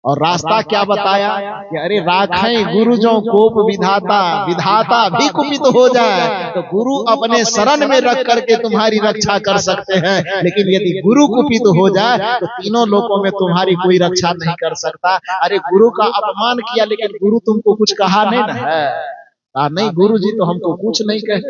और रास्ता क्या बताया कि अरे राखें गुरुजों कोप विधाता, विधाता भी कुपित हो जाए तो गुरु अपने शरण में रख करके तुम्हारी रक्षा कर सकते हैं, लेकिन यदि गुरु कुपित हो जाए तो तीनों लोकों में तुम्हारी कोई रक्षा नहीं कर सकता। अरे गुरु का अपमान किया, लेकिन गुरु तुमको कुछ कहा नहीं ना है? नहीं गुरु जी तो हमको कुछ नहीं कहे।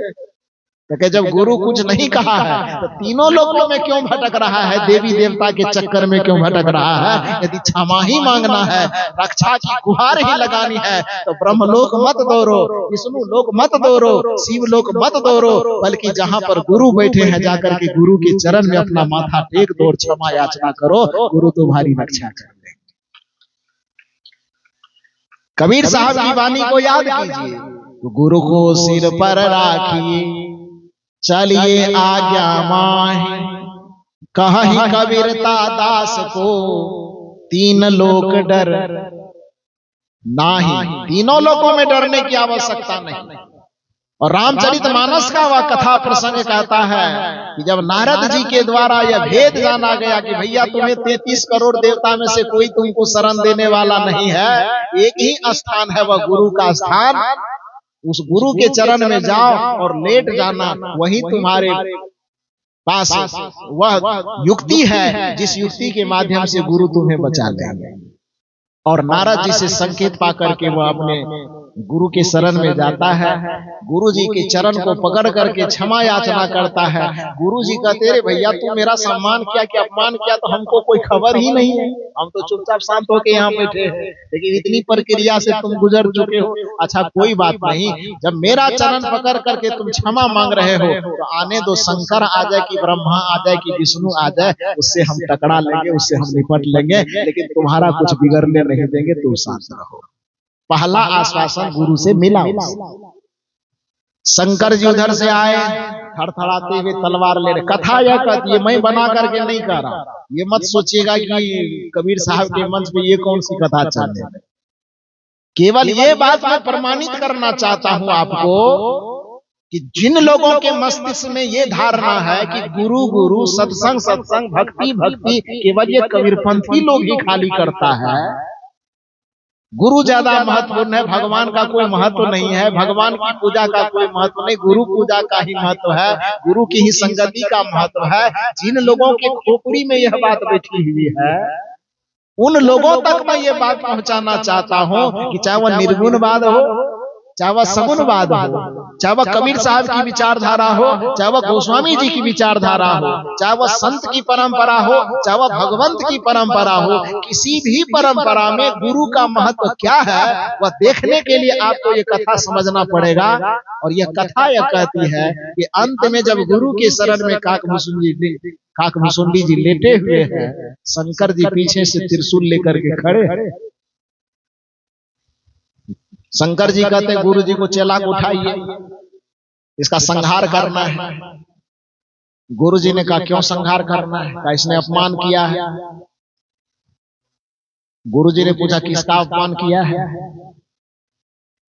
क्योंकि जब गुरु कुछ नहीं कहा है तो तीनों लोगों में क्यों भटक रहा है? देवी देवता के चक्कर में क्यों भटक रहा है? यदि क्षमा ही मांगना है, रक्षा की गुहार ही लगानी है, तो ब्रह्मलोक मत दौड़ो, विष्णु लोक मत दौड़ो, शिव लोक मत दौड़ो, बल्कि जहां पर गुरु बैठे हैं जाकर के गुरु के चरण में अपना माथा टेक दो और क्षमा याचना करो, गुरु तुम्हारी रक्षा कर देंगे। कबीर साहब की वाणी को याद कीजिए, गुरु को सिर पर राखिए, चलिए आज्ञा माही, कहीं कबीरता दास को तीन लोक डर नाही। तीनों लोकों में डरने की आवश्यकता नहीं। और रामचरितमानस का वह कथा प्रसंग कहता है कि जब नारद जी के द्वारा यह भेद जाना गया कि भैया तुम्हें 33 करोड़ देवता में से कोई तुमको शरण देने वाला नहीं है, एक ही स्थान है, वह गुरु का स्थान। उस गुरु के चरण में जाओ और लेट जाना, वही तुम्हारे पास वह युक्ति है जिस युक्ति के माध्यम से गुरु तुम्हें बचा लेंगे। और नारद जी से संकेत पा करके वह अपने गुरु के शरण में जाता है, गुरु जी के चरण को पकड़ करके क्षमा याचना करता है। गुरु जी कहते रे भैया तू मेरा सम्मान किया कि अपमान किया तो हमको कोई खबर ही नहीं है, हम तो चुपचाप शांत होके यहाँ बैठे हैं, लेकिन इतनी प्रक्रिया से तुम गुजर चुके हो। अच्छा कोई बात नहीं, जब मेरा चरण पकड़ करके तुम क्षमा मांग रहे हो तो आने दो, शंकर आ जाए कि ब्रह्मा आ जाए कि विष्णु आ जाए, उससे हम टकरा लेंगे, उससे हम निपट लेंगे, लेकिन तुम्हारा कुछ बिगड़ने नहीं देंगे, तुम शांत रहो। पहला आश्वासन गुरु से मिला। शंकर जी उधर से आए थरथराते हुए तलवार ले रहे। कथा यह कहती है, मैं बना करके नहीं कह रहा, ये मत सोचिएगा कि कबीर साहब के मंच पे ये कौन सी कथा चल रही है। केवल ये बात मैं प्रमाणित करना चाहता हूं आपको कि जिन लोगों के मस्तिष्क में ये धारणा है कि गुरु गुरु, सत्संग सत्संग, भक्ति भक्ति केवल ये कबीरपंथी लोग ही खाली करता है, गुरु ज्यादा महत्वपूर्ण है, भगवान का कोई महत्व नहीं है, भगवान की पूजा का कोई महत्व नहीं, गुरु पूजा का ही महत्व है, गुरु की ही संगति का महत्व है। जिन लोगों के खोपड़ी में यह बात बैठी हुई है, उन लोगों तक मैं ये बात पहुंचाना चाहता हूं कि चाहे वह निर्गुणवाद हो, चाहे वह सगुणवाद हो, चाहे वह कबीर साहब की विचारधारा हो, चाहे वह गोस्वामी जी की विचारधारा हो, चाहे वह संत की परंपरा हो, चाहे वह भगवंत की परंपरा हो, किसी भी परंपरा में गुरु का महत्व क्या है वह देखने के लिए आपको ये कथा समझना पड़ेगा। और यह कथा यह कहती है कि अंत में जब गुरु के शरण में काकभूषुंडी जी लेटे हुए हैं, शंकर जी पीछे से त्रिशूल लेकर के खड़े हैं। शंकर जी कहते हैं गुरु जी को चेला को उठाइए, इसका संहार करना है। गुरु जी ने कहा क्यों संहार करना है? कहा इसने अपमान किया है। गुरु जी ने पूछा किसका अपमान किया है?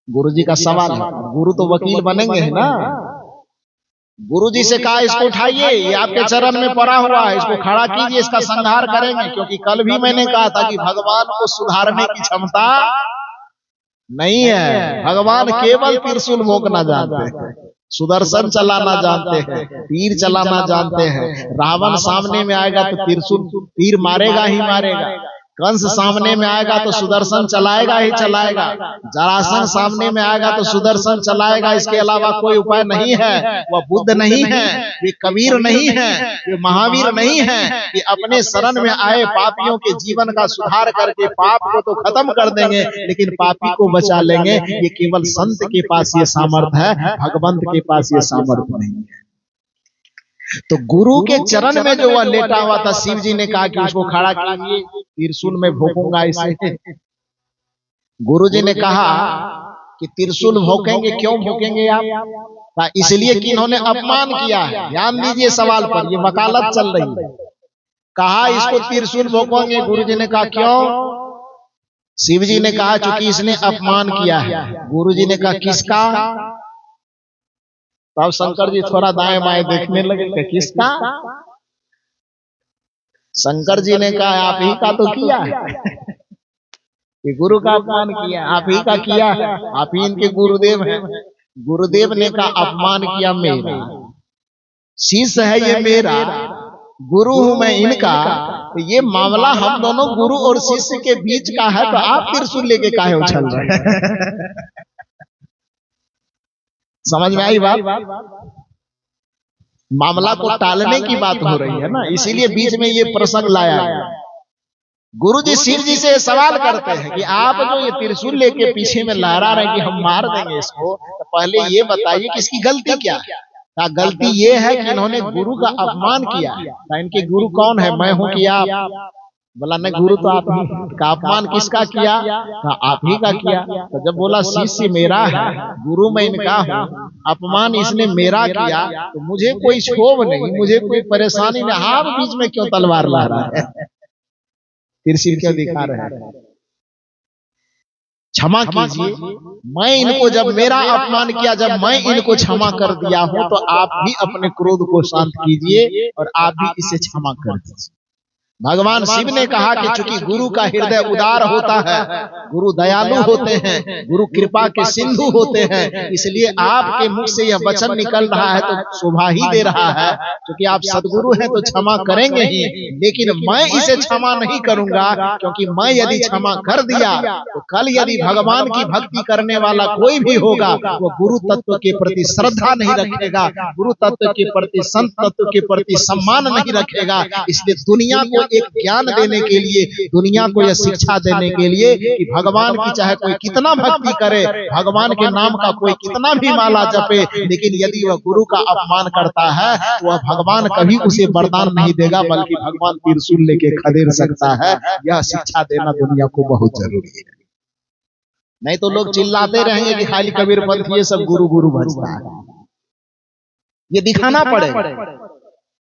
गुरु जी का सवाल है, गुरु तो वकील बनेंगे है ना। गुरु जी से कहा इसको उठाइए, ये आपके चरण में पड़ा हुआ है, इसको खड़ा कीजिए, इसका संहार करेंगे। क्योंकि कल भी मैंने कहा था कि भगवान को सुधारने की क्षमता नहीं है, भगवान केवल त्रिशूल भोंकना जानते हैं, सुदर्शन चलाना जानते हैं, तीर चलाना जानते हैं। रावण सामने में आएगा तो त्रिशूल तीर मारेगा ही मारेगा, कंस सामने में आएगा तो सुदर्शन चलाएगा ही चलाएगा, जरासंध सामने में आएगा तो सुदर्शन चलाएगा, इसके अलावा कोई उपाय नहीं है। वह बुद्ध नहीं है, ये कबीर नहीं है, ये महावीर नहीं है कि अपने शरण में आए पापियों के जीवन का सुधार करके पाप को तो खत्म कर देंगे लेकिन पापी को बचा लेंगे। ये केवल संत के पास ये सामर्थ्य है, भगवंत के पास ये सामर्थ्य नहीं है। तो गुरु के चरण में जो वह लेटा हुआ था, शिव जी ने कहा कि उसको खड़ा कीजिए, त्रिशूल में भोंकूंगा इसे। गुरु जी ने कहा कि त्रिशूल भोंकेंगे, क्यों भोंकेंगे आप? इसलिए कि इन्होंने अपमान किया है। ध्यान दीजिए सवाल पर, ये वकालत चल रही है। कहा इसको त्रिशूल भोंकेंगे, गुरुजी ने कहा क्यों? शिव जी ने कहा चूंकि इसने अपमान किया है। गुरुजी ने कहा किसका? तब शंकर जी थोड़ा दाएं बाएं देखने लगे कि किसका? शंकर जी ने कहा आप ही का तो किया है कि गुरु का अपमान किया, आप ही का किया है, आप ही इनके गुरुदेव हैं। गुरुदेव ने कहा अपमान किया मेरा, शिष्य है ये मेरा, गुरु हूं मैं इनका, तो ये मामला हम दोनों गुरु और शिष्य के बीच का है, तो आप त्रिशूल लेके काहे उछल रहे हैं? समझ में आई बात? मामला को टालने की बात हो रही है ना, इसीलिए बीच में ये प्रसंग लाया गया। गुरु जी शिव जी से सवाल करते हैं कि आप जो ये त्रिशूल लेके पीछे में लहरा रहे हैं कि हम मार देंगे इसको, तो पहले ये बताइए कि इसकी गलती क्या है? गलती ये है कि इन्होंने गुरु का अपमान किया। इनके गुरु कौन है, मैं हूं कि आप? बोला नहीं, गुरु तो आप ही का। अपमान किसका किया? आप ही का किया। तो जब बोला शिष्य मेरा है, गुरु मैं इनका हूँ, अपमान इसने मेरा किया, तो मुझे कोई क्षोभ नहीं, मुझे कोई परेशानी नहीं, आप बीच में क्यों तलवार ला रहा है? त्रिशूल क्यों दिखा रहे हैं? क्षमा कीजिए, मैं इनको जब मेरा अपमान किया, जब मैं इनको क्षमा कर दिया हूं, तो आप भी अपने क्रोध को शांत कीजिए और आप भी इसे क्षमा कर दीजिए। भगवान शिव ने कहा कि चूंकि गुरु का हृदय उदार होता है, गुरु दयालु होते हैं, गुरु कृपा के सिंधु होते हैं, इसलिए आपके मुख से यह वचन निकल रहा है तो शोभा ही दे रहा है। क्योंकि आप सदगुरु हैं तो क्षमा करेंगे ही, लेकिन मैं इसे क्षमा नहीं करूंगा, क्योंकि मैं यदि क्षमा कर दिया तो कल यदि भगवान की भक्ति करने वाला कोई भी होगा, वो गुरु तत्व के प्रति श्रद्धा नहीं रखेगा, गुरु तत्व के प्रति, संत तत्व के प्रति सम्मान नहीं रखेगा। इसलिए दुनिया को एक ज्ञान देने के लिए, दुनिया को यह शिक्षा देने के लिए कि भगवान की चाहे कोई कितना भक्ति करे, भगवान के नाम का कोई कितना भी माला जपे, लेकिन यदि वह गुरु का अपमान करता है तो वह भगवान कभी उसे वरदान नहीं देगा, बल्कि भगवान त्रिशूल लेके खदेड़ सकता है। यह शिक्षा देना दुनिया को बहुत जरूरी है। नहीं तो लोग चिल्लाते रहेंगे कि खाली कबीर पंथ ये सब गुरु गुरु भजता है। ये दिखाना पड़ेगा।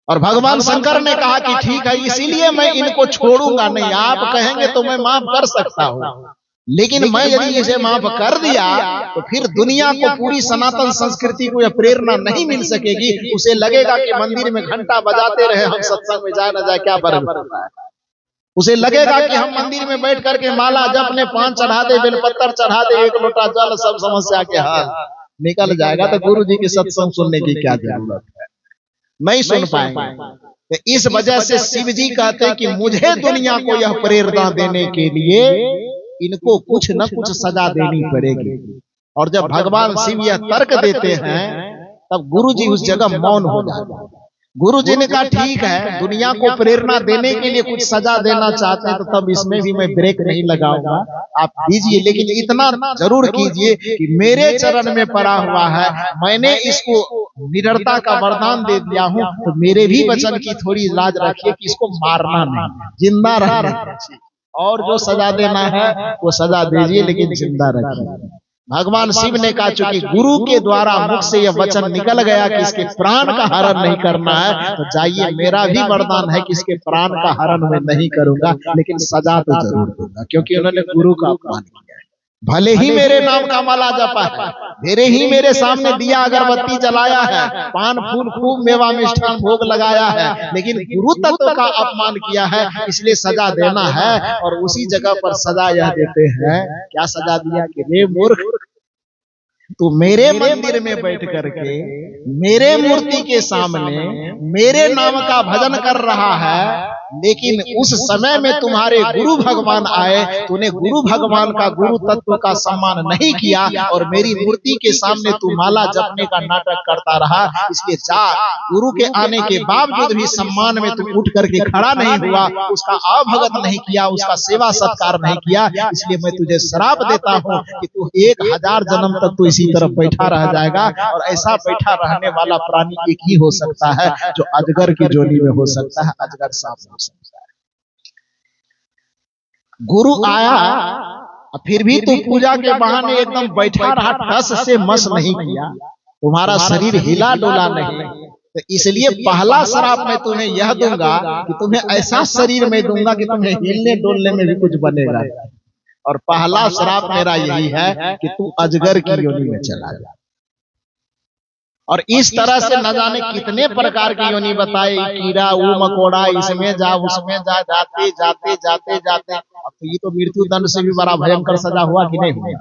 और भगवान शंकर ने कहा कि ठीक है, इसीलिए मैं इनको छोड़ूंगा नहीं। आप कहेंगे तो मैं माफ कर सकता हूं, लेकिन मैं यदि इसे माफ कर दिया तो फिर दुनिया को, पूरी सनातन संस्कृति को यह प्रेरणा नहीं मिल सकेगी। उसे लगेगा कि मंदिर में घंटा बजाते रहे, हम सत्संग में जाए न जाए क्या फर्क पड़ता है। उसे लगेगा कि हम मंदिर में बैठ करके माला जपने, पान चढ़ा दे, बेलपत्तर चढ़ा दे, एक लोटा जल, सब समस्या के हाल निकल जाएगा। तो गुरु जी की सत्संग सुनने की क्या जरूरत है? नहीं सुन पाएंगे। तो इस वजह से शिव जी कहते हैं कि मुझे दुनिया को यह प्रेरणा देने के लिए इनको कुछ न कुछ सजा देनी पड़ेगी। और जब भगवान शिव यह तर्क देते हैं, तब गुरु जी उस जगह मौन हो जाते हैं। गुरु जी ने कहा ठीक है, दुनिया को प्रेरणा देने के लिए कुछ सजा देना चाहते हैं, तो तब इसमें भी मैं ब्रेक नहीं लगाऊंगा, आप दीजिए, लेकिन इतना जरूर कीजिए कि मेरे चरण में पड़ा हुआ है, मैंने इसको निडरता का वरदान दे दिया हूं, तो मेरे भी वचन की थोड़ी लाज रखिए कि इसको मारना नहीं, जिंदा रहना, और जो सजा देना है वो सजा दीजिए, लेकिन जिंदा रखिए। भगवान शिव ने कहा चूंकि गुरु के द्वारा मुख से यह वचन निकल गया कि इसके प्राण का हरण नहीं करना है, तो जाइए, मेरा भी वरदान है कि इसके प्राण का हरण मैं नहीं करूंगा, लेकिन सजा तो जरूर दूंगा, क्योंकि उन्होंने गुरु का अपमान किया है। भले ही मेरे नाम का माला जपा है, मेरे ही मेरे सामने दिया अगरबत्ती जलाया है, पान फूल खूब मेवा मिष्ठान भोग लगाया है, लेकिन गुरु तत्व का अपमान किया है, इसलिए सजा देना है। और उसी जगह पर सजा यह देते हैं, क्या सजा दिया कि रे मूर्ख, तू मेरे मंदिर में बैठ करके मेरे मूर्ति के सामने मेरे नाम का भजन कर रहा है, लेकिन उस समय में तुम्हारे गुरु भगवान आए, तूने गुरु भगवान का, गुरु तत्व का सम्मान नहीं किया, और मेरी मूर्ति के सामने तू माला जपने का नाटक करता रहा। इसलिए जा, गुरु के आने के बावजूद भी सम्मान में तू उठ करके खड़ा नहीं हुआ, उसका अभगत नहीं किया, उसका सेवा सत्कार नहीं किया, इसलिए मैं तुझे श्राप देता हूं कि तू 1000 जन्म तक तू इसी तरफ बैठा रह जाएगा। और ऐसा बैठा रहने वाला प्राणी एक ही हो सकता है, जो अजगर की जोनी में हो सकता है, अजगर सांप हो सकता है। गुरु आया और फिर भी तू पूजा के बहाने एकदम बैठा रहा, टस से मस नहीं किया, तुम्हारा शरीर हिला डोला नहीं। तो इसलिए पहला श्राप मैं तुम्हें यह दूंगा कि तुम्हें ऐसा शरीर में दूंगा कि तुम्हें हिलने डोलने में भी कुछ बनेगा। और पहला श्राप मेरा यही है कि तू अजगर की योनि में चला जा। और इस तरह से न जाने कितने प्रकार की योनि बताई, कीड़ा, वो मकोड़ा, इसमें जा उसमें जा, जाते जाते जाते जाते अब तो ये तो मृत्यु दंड से भी बड़ा भयंकर सजा हुआ कि नहीं हुआ?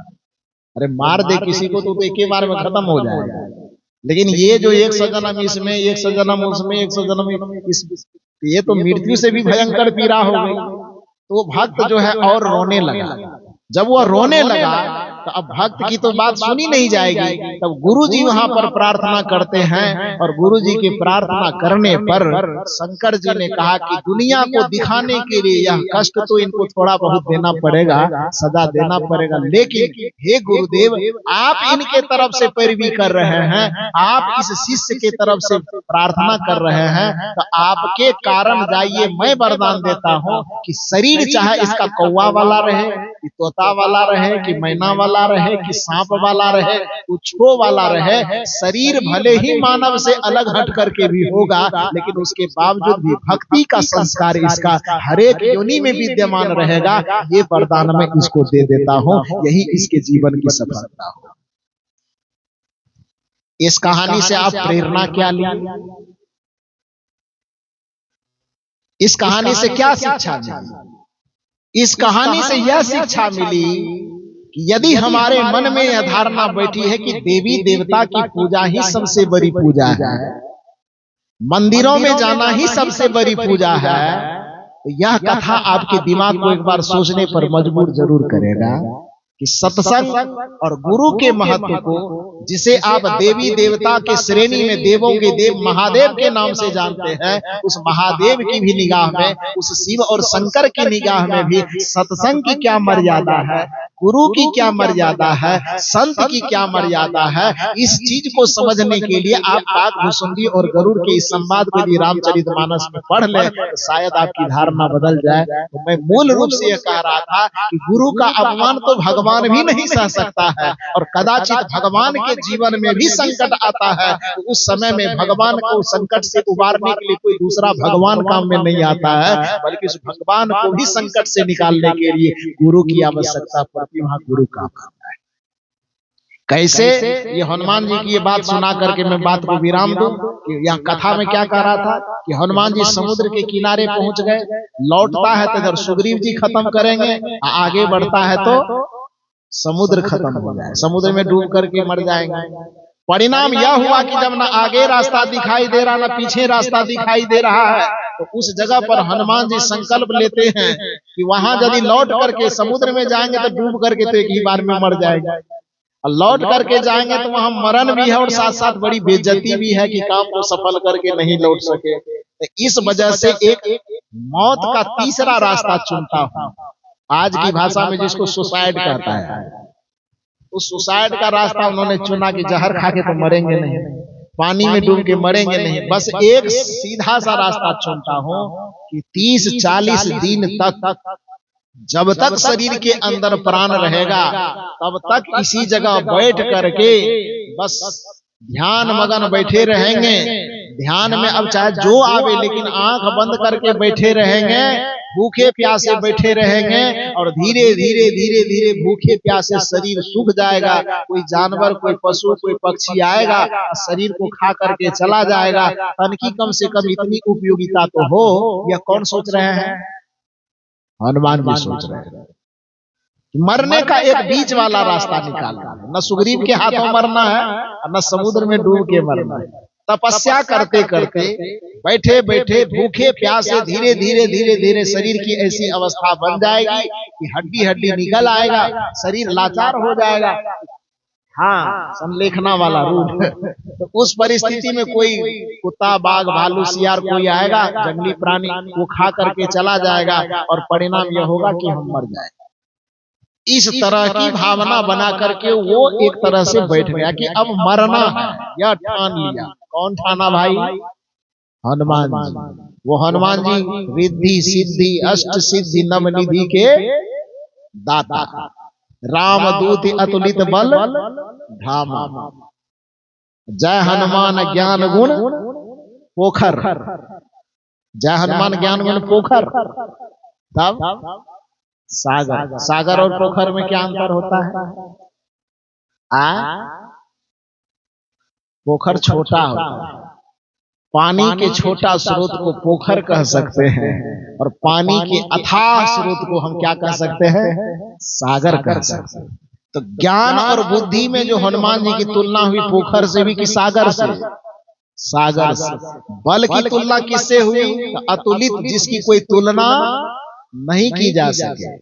अरे मार दे किसी को तो एक ही बार में खत्म हो जाएगा। लेकिन ये जो 100 जन्म इसमें, 100 जन्म उसमें, 100 जन्म इस, ये तो मृत्यु से भी भयंकर पीड़ा हो गई। तो भक्त जो है और रोने लगा। जब वह रोने लगा तो अब भक्त की तो बात सुनी नहीं जाएगी। तब गुरु जी वहां पर प्रार्थना करते हैं और गुरु जी की प्रार्थना करने पर शंकर जी ने कहा कि दुनिया को दिखाने के लिए यह कष्ट तो इनको थोड़ा बहुत देना पड़ेगा, सजा देना पड़ेगा, लेकिन हे गुरुदेव आप इनके तरफ से पैरवी कर रहे हैं, आप इस शिष्य के तरफ से प्रार्थना कर रहे हैं, तो आपके कारण जाइए मैं वरदान देता हूँ कि शरीर चाहे इसका कौवा वाला रहे, कि तोता वाला रहे, कि मैना वाला रहे, कि सांप वाला रहे, कुछो वाला रहे, शरीर भले ही मानव से अलग हट करके भी होगा, लेकिन उसके बावजूद भी भक्ति का संस्कार इसका हर एक योनि में विद्यमान रहेगा। ये वरदान मैं इसको दे देता हूं, यही इसके जीवन की सफलता हो। इस कहानी से आप प्रेरणा क्या ली? इस कहानी से क्या शिक्षा मिली? इस कहानी से यह शिक्षा मिली कि यदि हमारे मन में यह धारणा बैठी है कि देवी देवता की पूजा ही सबसे बड़ी पूजा है, मंदिरों में जाना ही सबसे बड़ी पूजा है, तो यह कथा आपके दिमाग को एक बार सोचने पर मजबूर जरूर करेगा कि सत्संग और गुरु के महत्व को, जिसे आप देवी देवता के श्रेणी में देवों के देव महादेव के नाम से जानते हैं, उस महादेव की भी निगाह में, उस शिव और शंकर की निगाह में भी सत्संग की क्या मर्यादा है, गुरु की क्या मर्यादा है, संत की क्या मर्यादा है, इस चीज को समझने के लिए आप काकभुसुंडी और गरुड़ के इस संवाद को यदि रामचरितमानस में पढ़ ले तो शायद आपकी धारणा बदल जाए। तो मैं मूल रूप से यह कह रहा था कि गुरु का अपमान तो भगवान भी नहीं सह सकता है, और कदाचित भगवान के जीवन में भी संकट आता है, तो उस समय में भगवान को संकट से उबारने के लिए कोई दूसरा भगवान काम में नहीं आता है, बल्कि उस भगवान को भी संकट से निकालने के लिए गुरु की आवश्यकता पड़ती है। वहां गुरु काम करता है। कैसे? ये हनुमान जी की ये बात सुना करके मैं बात को विराम दूं कि यहाँ कथा में क्या कह रहा था कि हनुमान जी समुद्र के किनारे पहुंच गए, लौटता है तो इधर सुग्रीव जी खत्म करेंगे, आगे बढ़ता है तो समुद्र खत्म हो जाए, समुद्र में डूब करके मर जाएंगे। परिणाम यह हुआ कि जब ना आगे रास्ता दिखाई दे रहा, ना पीछे रास्ता दिखाई दे रहा है, तो उस जगह पर हनुमान जी संकल्प लेते हैं कि वहां यदि लौट करके समुद्र में जाएंगे तो डूब करके तो एक ही बार में मर जाएगा, और लौट करके जाएंगे तो वहां मरण भी है और साथ साथ बड़ी बेइज्जती भी है कि काम को सफल करके नहीं लौट सके। तो इस वजह से एक मौत का तीसरा रास्ता चुनता हूं, आज की भाषा में जिसको सुसाइड कहता है, उस सुसाइड का रास्ता उन्होंने चुना कि जहर खा के तो मरेंगे नहीं, पानी में डूब के मरेंगे नहीं, बस एक सीधा सा रास्ता चुनता हूं कि 30-40 दिन तक, जब तक शरीर के अंदर प्राण रहेगा तब तक इसी जगह बैठ करके बस ध्यान मगन बैठे रहेंगे। ध्यान में अब चाहे जो आवे, लेकिन आंख बंद करके बैठे रहेंगे, भूखे प्यासे बैठे रहेंगे, और धीरे धीरे धीरे धीरे भूखे प्यासे शरीर सूख जाएगा, कोई जानवर, कोई पशु, कोई पक्षी आएगा, शरीर को खा करके चला जाएगा। तनकी कम से कम इतनी उपयोगिता तो हो। यह कौन सोच रहे हैं? हनुमान जी सोच रहे हैं। मरने का एक बीच वाला रास्ता निकालना है, न सुग्रीव के हाथों मरना है और न समुद्र में डूब के मरना है। तपस्या करते करते, बैठे बैठे, भूखे प्यासे, धीरे धीरे धीरे धीरे शरीर की ऐसी अवस्था बन जाएगी कि हड्डी हड्डी निकल आएगा, शरीर लाचार हो जाएगा। हाँ, संलेखना वाला रूप। तो उस परिस्थिति में कोई कुत्ता, बाघ, भालू, सियार कोई आएगा, जंगली प्राणी, वो खा करके चला जाएगा, और परिणाम यह होगा कि हम मर जाएंगे। इस तरह की भावना बना करके वो एक तरह से बैठ गया कि अब मरना है, यह ठान लिया। कौन ठाना भाई? हनुमान जी। वो हनुमान जी रिद्धि सिद्धि अष्ट सिद्धि नवनिधि के दाता। राम दूत अतुलित बल धामा। जय हनुमान ज्ञान गुण पोखर। जय हनुमान ज्ञान गुण पोखर। तब सागर। सागर और पोखर में क्या अंतर होता है? पोखर छोटा होता है, पानी के छोटा स्रोत को पोखर कह सकते हैं, और पानी के अथाह स्रोत को हम क्या कह सकते हैं? सागर कह सकते हैं। तो ज्ञान और बुद्धि में जो हनुमान जी की तुलना हुई पोखर से भी कि सागर से? सागर से। बल की तुलना किससे हुई? अतुलित, जिसकी कोई तुलना नहीं की जा सके।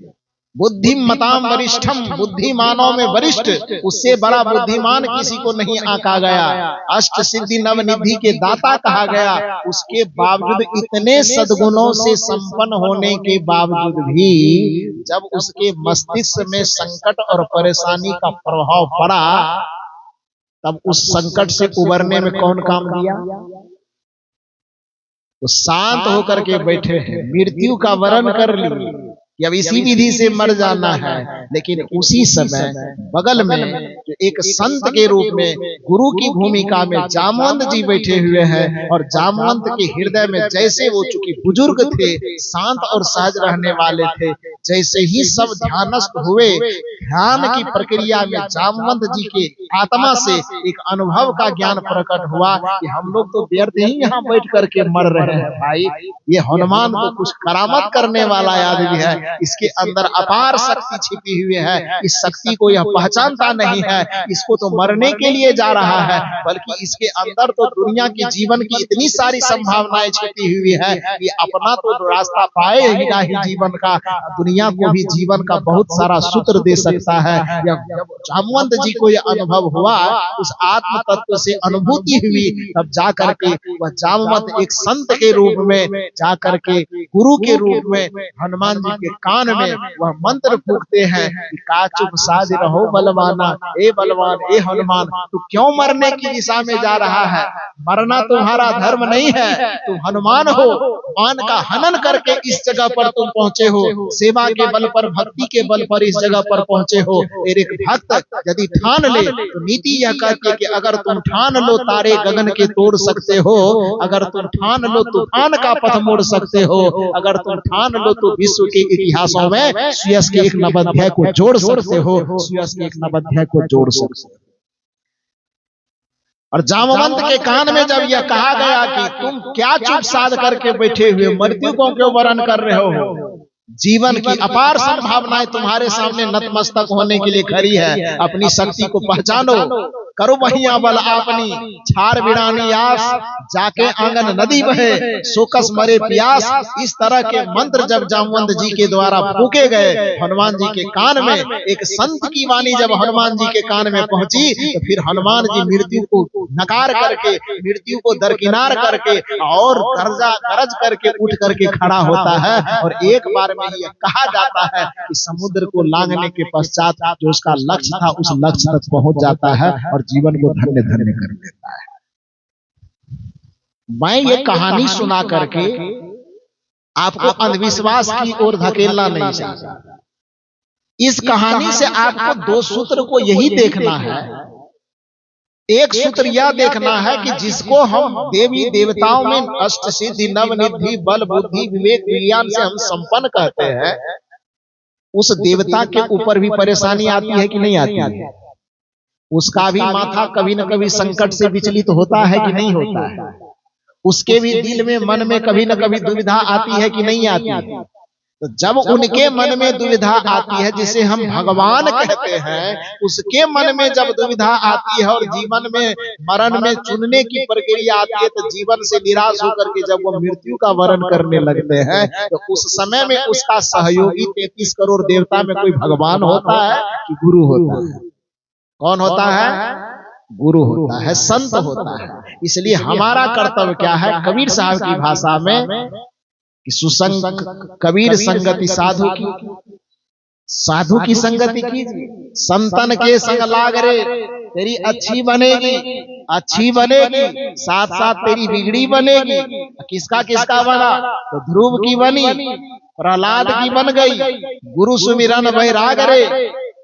बुद्धिमताम वरिष्ठम, बुद्धिमानों में वरिष्ठ, उससे बड़ा बुद्धिमान किसी को नहीं आंका गया। अष्ट सिद्धि नवनिधि के दाता कहा गया। उसके बावजूद, इतने सद्गुणों से संपन्न होने के बावजूद भी जब उसके मस्तिष्क में संकट और परेशानी का प्रभाव पड़ा, तब उस संकट से उबरने में कौन काम दिया? वो शांत होकर के बैठे हैं, मृत्यु का वरण कर लिए कि अब इसी विधि से मर जाना है। लेकिन उसी समय बगल में जो एक संत के रूप में गुरु की भूमिका में जामवंत जी बैठे हुए हैं, और जामवंत के हृदय में जैसे वो चूंकि बुजुर्ग थे, शांत और सहज रहने वाले थे, जैसे ही सब ध्यानस्थ हुए, ध्यान की प्रक्रिया में जामवंत जी के आत्मा से एक अनुभव का ज्ञान प्रकट हुआ कि हम लोग तो व्यर्थ ही यहाँ बैठ करके मर रहे हैं भाई, ये हनुमान तो कुछ करामत करने वाला आदमी है, इसके अंदर अपार शक्ति छिपी हुई है, इस शक्ति को यह पहचानता नहीं है, इसको तो मरने के लिए जा रहा है, बल्कि इसके अंदर तो दुनिया की जीवन की इतनी सारी संभावनाएं छिपी हुई है कि अपना तो रास्ता पाए ही नहीं जीवन का, दुनिया को भी जीवन का बहुत सारा सूत्र दे सकता है। जब जामवंत जी को यह अनुभव हुआ, उस आत्म तत्व से अनुभूति हुई, तब जाकर के वह जामवंत एक संत के रूप में जाकर के गुरु के रूप में हनुमान जी के कान में वह मंत्र फूंकते हैं कि का चुप साध रहो बलवाना, ए बलवान, ए हनुमान, तू क्यों मरने की दिशा में जा रहा है? मरना तुम्हारा धर्म नहीं है, तुम हनुमान हो, मान का हनन करके इस जगह पर तुम पहुंचे हो, सेवा के बल पर, भक्ति के बल पर इस जगह पर पहुंचे हो। एक भक्त यदि ठान ले तो नीति यह कहती है कि अगर तुम ठान लो तारे गगन के तोड़ सकते हो, अगर तुम ठान लो तूफान का पथ मोड़ सकते हो, अगर तुम ठान लो तो विश्व के इतिहासों में सुयस के एक नवाध्याय को जोड़ सकते हो, सुयस के एक नवाध्याय को जोड़ सकते हो। और जामवंत के कान में जब यह कहा गया कि तुम क्या चुप साध करके बैठे हुए, मृत्यु को क्यों वरण कर रहे हो, जीवन की अपार संभावनाएं तुम्हारे सामने नतमस्तक होने के लिए खड़ी है, अपनी शक्ति को पहचानो, करो महिया बल आपनी, छार बिड़ानी आस, जाके आंगन नदी बहे, सोकस मरे प्यास। इस तरह के मंत्र जब जामवंत जी के द्वारा फूके गए हनुमान जी के कान में, एक संत की वाणी जब हनुमान जी के कान में पहुंची, तो फिर हनुमान जी मृत्यु को नकार करके, मृत्यु को दरकिनार करके और गरज करके उठ करके खड़ा होता है। और एक बार में ही कहा जाता है कि समुद्र को लांघने के पश्चात जो उसका लक्ष्य था, उस लक्ष्य तक पहुंच जाता है और जीवन को धन्य धन्य कर देता है। मैं ये कहानी सुना करके आपको अंधविश्वास की ओर धकेलना नहीं चाहता। इस कहानी से आपको दो सूत्र को यही देखना है। एक सूत्र यह देखना है कि जिसको हम देवी देवताओं में अष्ट सिद्धि नवनिधि बल बुद्धि विवेक विज्ञान से हम संपन्न कहते हैं, उस देवता के ऊपर भी परेशानी आती है कि नहीं आती है? उसका भी माथा कभी न कभी संकट से विचलित होता है कि नहीं होता है? उसके भी दिल में मन में कभी न कभी दुविधा आती है कि नहीं आती है? तो जब उनके मन में दुविधा आती है, जिसे हम भगवान कहते हैं, उसके मन में जब दुविधा आती है और जीवन में मरण में चुनने की प्रक्रिया आती है, तो जीवन से निराश होकर के जब वो मृत्यु का वरण करने लगते हैं, तो उस समय में उसका सहयोगी 33 करोड़ देवता में कोई भगवान होता है कि गुरु होता है? कौन होता है? गुरु होता है, संत होता है। इसलिए हमारा कर्तव्य क्या है? कबीर साहब की भाषा में सुसंग कबीर संगति साधु की, साधु की संगति कीजिए, संतन के संग लाग रे, तेरी अच्छी बनेगी, अच्छी बनेगी, साथ साथ तेरी बिगड़ी बनेगी। किसका किसका बना? तो ध्रुव की बनी, प्रहलाद की बन गई, गुरु सुमिरन वैराग रे,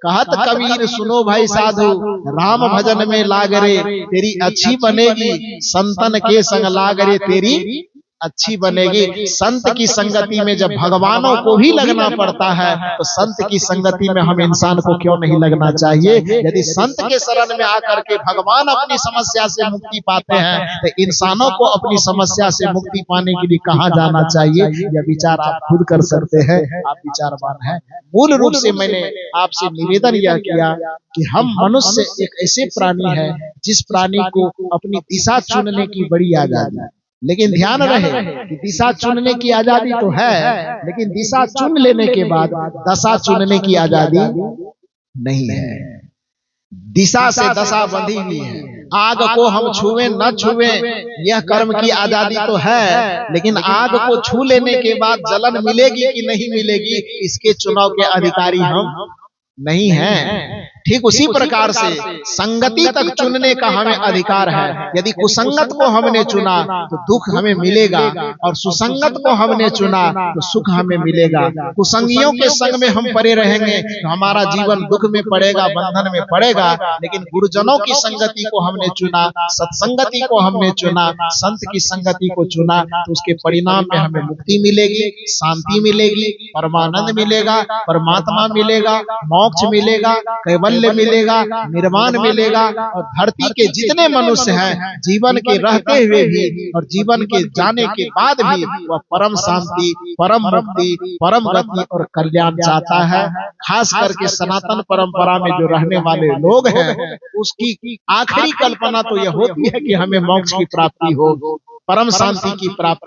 कहत कबीर सुनो भाई साधु, राम भजन में लाग रे तेरी अच्छी बनेगी, संतन के संग लाग रे तेरी अच्छी बनेगी। संत की संगति में जब भगवानों को भी लगना पड़ता है तो संत की संगति में हम इंसान को क्यों नहीं लगना चाहिए। यदि संत के शरण में आकर के भगवान अपनी समस्या से मुक्ति पाते हैं तो इंसानों को अपनी समस्या से मुक्ति पाने के लिए कहाँ जाना चाहिए, यह विचार आप खुद कर सकते हैं, आप विचारवान हैं। मूल रूप से मैंने आपसे निवेदन यह किया कि हम मनुष्य एक ऐसे प्राणी है जिस प्राणी को अपनी दिशा चुनने की बड़ी आजादी है। लेकिन ध्यान रहे कि दिशा चुनने की आजादी तो है, लेकिन दिशा चुन लेने के बाद दशा चुनने की आजादी नहीं है। दिशा से दशा बंधी हुई है। आग को हम छुए न छुए यह कर्म की आजादी तो है, लेकिन आग को छू लेने के बाद जलन मिलेगी कि नहीं मिलेगी इसके चुनाव के अधिकारी हम नहीं है। ठीक उसी प्रकार से संगति तक चुनने का हमें अधिकार है। यदि कुसंगत को हमने चुना तो दुख हमें मिलेगा, और सुसंगत को हमने चुना तो सुख हमें मिलेगा। कुसंगियों के संग में हम पड़े रहेंगे तो हमारा जीवन दुख में पड़ेगा, बंधन में पड़ेगा। लेकिन गुरुजनों की संगति को हमने चुना, सत्संगति को हमने चुना, संत की संगति को चुना तो उसके परिणाम में हमें मुक्ति मिलेगी, शांति मिलेगी, परमानंद मिलेगा, परमात्मा मिलेगा, मोक्ष मिलेगा, कैवल्य मिलेगा, निर्वाण मिलेगा। और धरती के जितने मनुष्य हैं जीवन के रहते हुए भी और जीवन के जाने के बाद भी वह परम शांति, परम मुक्ति, परम गति और कल्याण चाहता है। खास करके सनातन परंपरा में जो रहने वाले लोग हैं उसकी आखिरी कल्पना तो यह होती है कि हमें मोक्ष की प्राप्ति हो, परम शांति की प्राप्ति